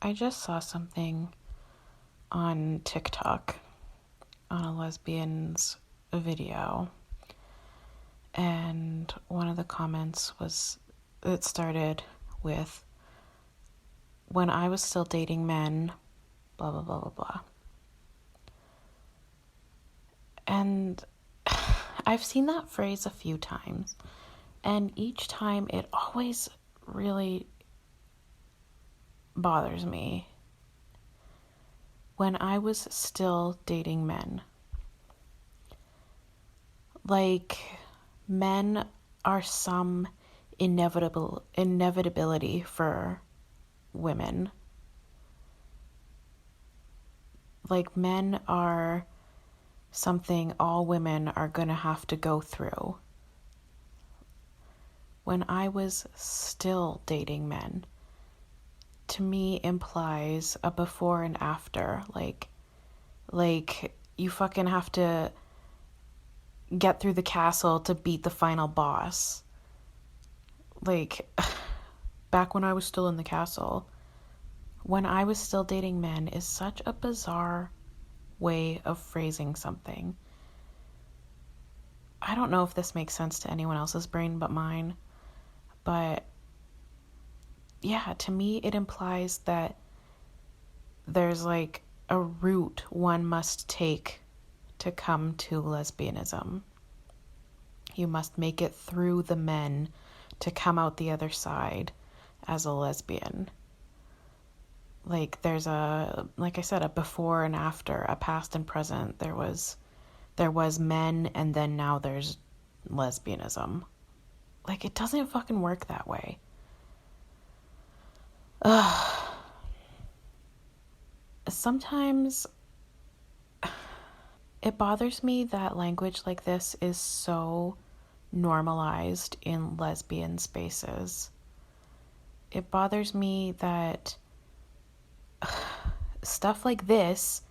I just saw something on TikTok on a lesbian's video, and one of the comments it started with, "When I was still dating men, blah, blah, blah, blah, blah." And I've seen that phrase a few times, and each time it always really bothers me. When I was still dating men. Like, men are some inevitability for women. Like, men are something all women are gonna have to go through. When I was still dating men, to me implies a before and after. Like you fucking have to get through the castle to beat the final boss. Like, back when I was still in the castle, when I was still dating men is such a bizarre way of phrasing something. I don't know if this makes sense to anyone else's brain but mine, but yeah, to me it implies that there's like a route one must take to come to lesbianism. You must make it through the men to come out the other side as a lesbian. Like, there's like I said, a before and after, a past and present. There was men, and then now there's lesbianism. Like, it doesn't fucking work that way. Sometimes it bothers me that language like this is so normalized in lesbian spaces. It bothers me that stuff like this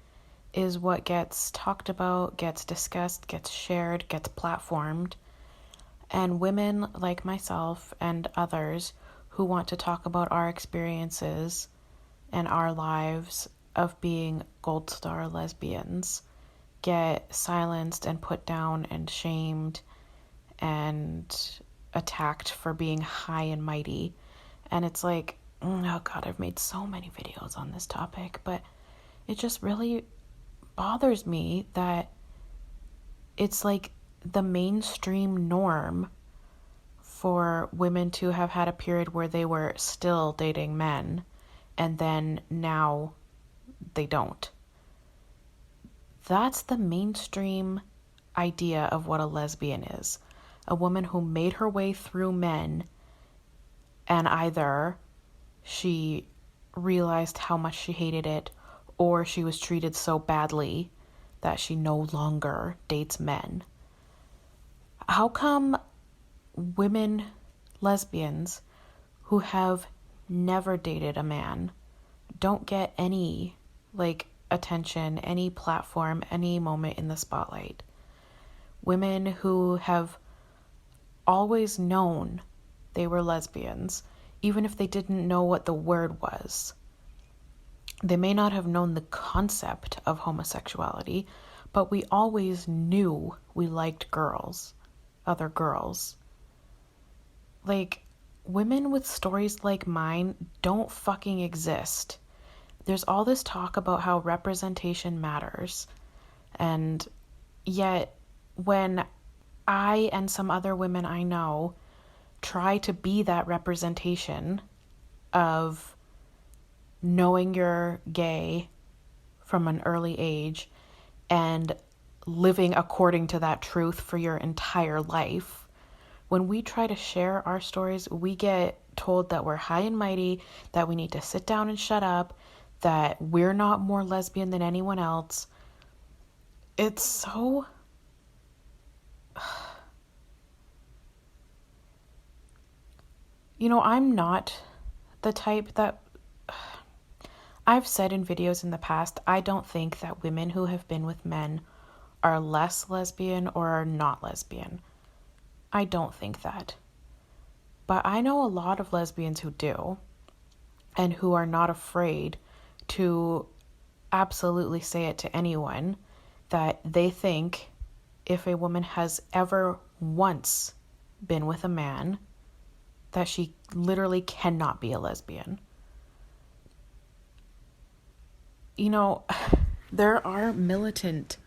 is what gets talked about, gets discussed, gets shared, gets platformed. And women like myself and others who want to talk about our experiences and our lives of being gold star lesbians get silenced and put down and shamed and attacked for being high and mighty. And it's like, oh God, I've made so many videos on this topic, but it just really bothers me that it's like the mainstream norm for women to have had a period where they were still dating men, and then now they don't. That's the mainstream idea of what a lesbian is. A woman who made her way through men, and either she realized how much she hated it, or she was treated so badly that she no longer dates men. How come women, lesbians, who have never dated a man don't get any, attention, any platform, any moment in the spotlight? Women who have always known they were lesbians, even if they didn't know what the word was. They may not have known the concept of homosexuality, but we always knew we liked girls, other girls. Like, women with stories like mine don't fucking exist. There's all this talk about how representation matters, and yet when I and some other women I know try to be that representation of knowing you're gay from an early age and living according to that truth for your entire life, when we try to share our stories, we get told that we're high and mighty, that we need to sit down and shut up, that we're not more lesbian than anyone else. It's so... I'm not the type that... I've said in videos in the past, I don't think that women who have been with men are less lesbian or are not lesbian. I don't think that. But I know a lot of lesbians who do. and who are not afraid to absolutely say it to anyone that they think if a woman has ever once been with a man, that she literally cannot be a lesbian. You know, there are militant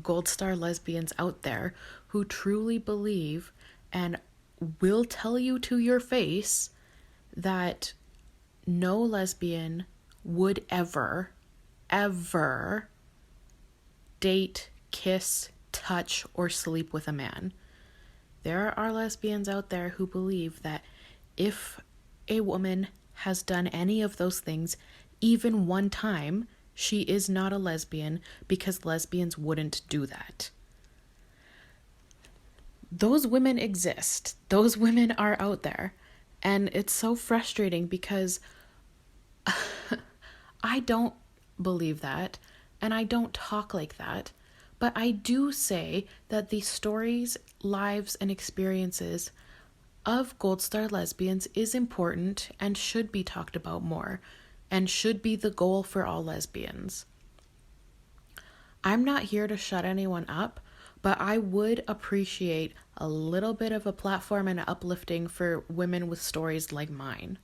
gold star lesbians out there who truly believe and will tell you to your face that no lesbian would ever, ever date, kiss, touch, or sleep with a man. There are lesbians out there who believe that if a woman has done any of those things, even one time, she is not a lesbian because lesbians wouldn't do that. Those women exist. Those women are out there. And it's so frustrating because I don't believe that, and I don't talk like that, but I do say that the stories, lives, and experiences of gold star lesbians is important and should be talked about more, and should be the goal for all lesbians. I'm not here to shut anyone up, but I would appreciate a little bit of a platform and uplifting for women with stories like mine.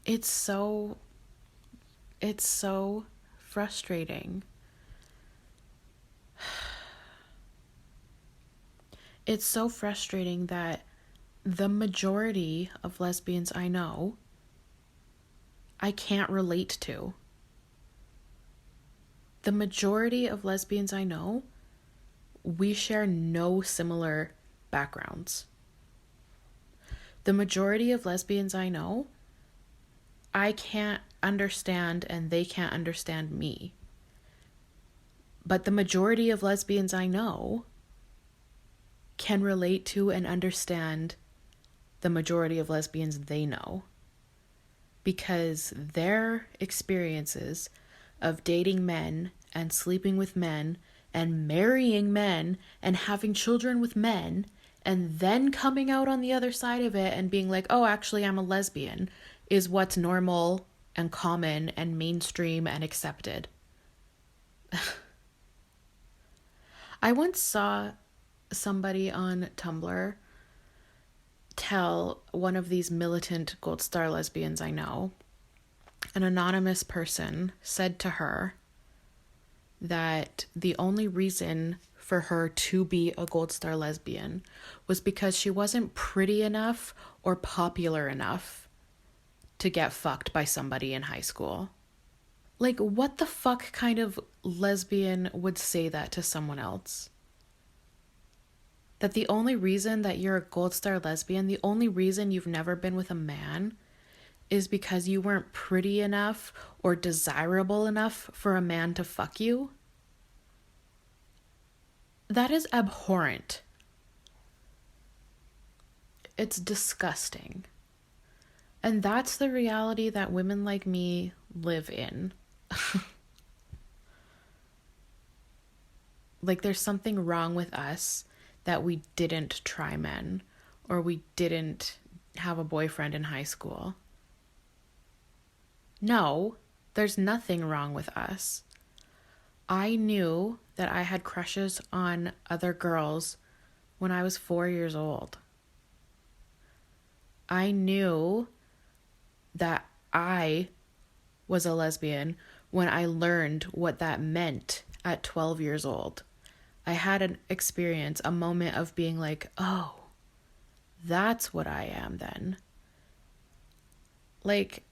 It's so frustrating. It's so frustrating that the majority of lesbians I know, I can't relate to. The majority of lesbians I know, we share no similar backgrounds. The majority of lesbians I know, I can't understand and they can't understand me. But the majority of lesbians I know can relate to and understand the majority of lesbians they know, because their experiences of dating men and sleeping with men and marrying men and having children with men and then coming out on the other side of it and being like, oh, actually, I'm a lesbian, is what's normal and common and mainstream and accepted. I once saw somebody on Tumblr tell one of these militant gold star lesbians I know, an anonymous person said to her that the only reason for her to be a gold star lesbian was because she wasn't pretty enough or popular enough to get fucked by somebody in high school. Like, what the fuck kind of lesbian would say that to someone else? That the only reason that you're a gold star lesbian, the only reason you've never been with a man is because you weren't pretty enough or desirable enough for a man to fuck you? That is abhorrent. It's disgusting. And that's the reality that women like me live in. Like, there's something wrong with us that we didn't try men, or we didn't have a boyfriend in high school. No, there's nothing wrong with us. I knew that I had crushes on other girls when I was 4 years old. I knew that I was a lesbian when I learned what that meant at 12 years old. I had an experience, a moment of being like, oh, that's what I am then. Like,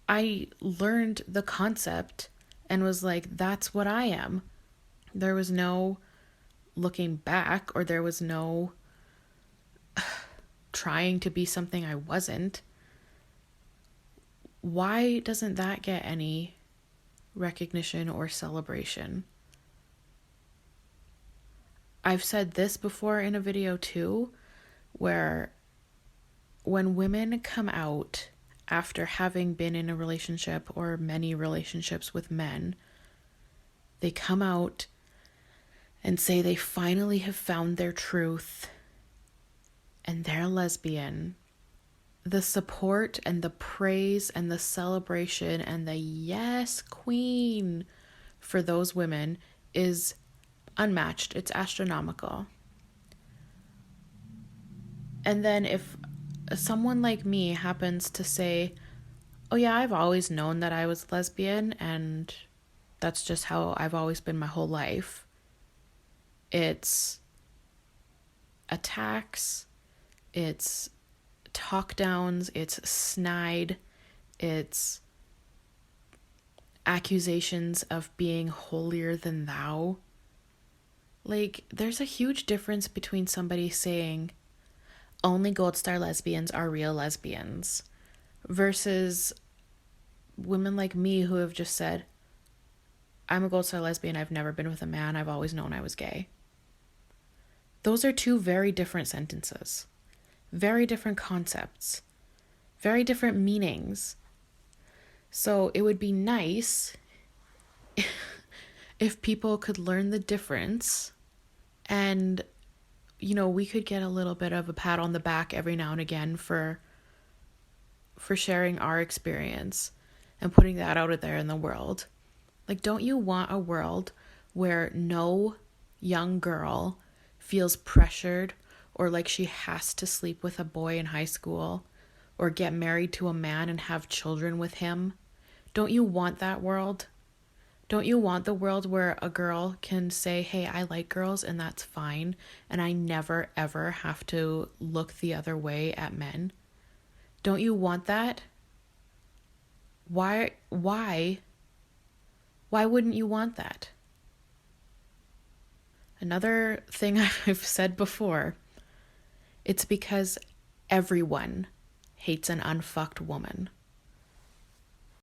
I learned the concept and was like, that's what I am. There was no looking back, or there was no trying to be something I wasn't. Why doesn't that get any recognition or celebration? I've said this before in a video too, where when women come out after having been in a relationship or many relationships with men, they come out and say they finally have found their truth and they're lesbian. the support and the praise and the celebration and the yes, queen for those women is unmatched. It's astronomical. And then if someone like me happens to say, oh yeah, I've always known that I was lesbian and that's just how I've always been my whole life, it's attacks, it's talk downs, it's snide, it's accusations of being holier than thou. Like, there's a huge difference between somebody saying only gold star lesbians are real lesbians versus women like me who have just said, I'm a gold star lesbian, I've never been with a man, I've always known I was gay. Those are two very different sentences, very different concepts, very different meanings. So it would be nice if people could learn the difference and, you know, we could get a little bit of a pat on the back every now and again for sharing our experience and putting that out there in the world. Like, don't you want a world where no young girl feels pressured or like she has to sleep with a boy in high school or get married to a man and have children with him? Don't you want that world? Don't you want the world where a girl can say, hey, I like girls and that's fine, and I never ever have to look the other way at men? Don't you want that? Why wouldn't you want that? Another thing I've said before, it's because everyone hates an unfucked woman.